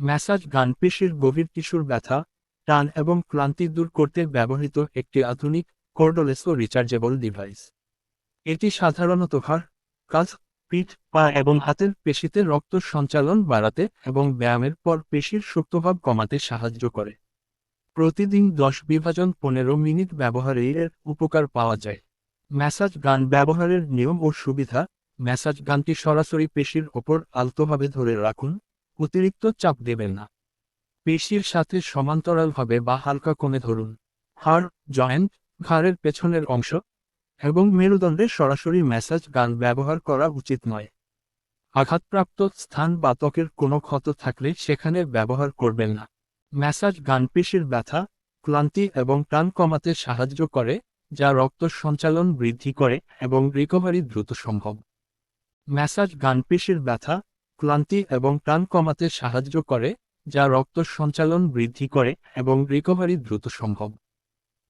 Massage গান পেশির গভীর টিস্যুর ব্যথা, টান এবং ক্লান্তি দূর করতে ব্যবহৃত একটি আধুনিক কর্ডলেস ও রিচার্জেবল ডিভাইস। এটি সাধারণত ঘাড়, কাঁধ, পিঠ, পা এবং হাতের পেশিতে রক্ত সঞ্চালন বাড়াতে এবং ব্যায়ামের পর পেশির শক্তভাব কমাতে সাহায্য করে। প্রতিদিন 10-15 মিনিট ব্যবহারে এর উপকার পাওয়া যায়। ম্যাসাজ গান ব্যবহারের নিয়ম ও সুবিধা। ম্যাসাজ গানটি সরাসরি পেশির ওপর আলতোভাবে ধরে রাখুন, অতিরিক্ত চাপ দেবেন না। পেশির সাথে সমান্তরালভাবে বা হালকা কোণে ধরুন। হাড়, জয়েন্ট, ঘাড়ের পেছনের অংশ এবং মেরুদণ্ডে সরাসরি ম্যাসাজ গান ব্যবহার করা উচিত নয়। আঘাতপ্রাপ্ত স্থান বা ত্বকের কোনো ক্ষত থাকলে সেখানে ব্যবহার করবেন না। ম্যাসাজ গান পেশির ব্যথা, ক্লান্তি এবং টান কমাতে সাহায্য করে, যা রক্ত সঞ্চালন বৃদ্ধি করে এবং রিকভারি দ্রুত সম্ভব। ম্যাসাজ গান পেশির ব্যথা, ক্লান্তি এবং টান কমাতে সাহায্য করে, যা রক্ত সঞ্চালন বৃদ্ধি করে এবং রিকভারি দ্রুত সম্ভব।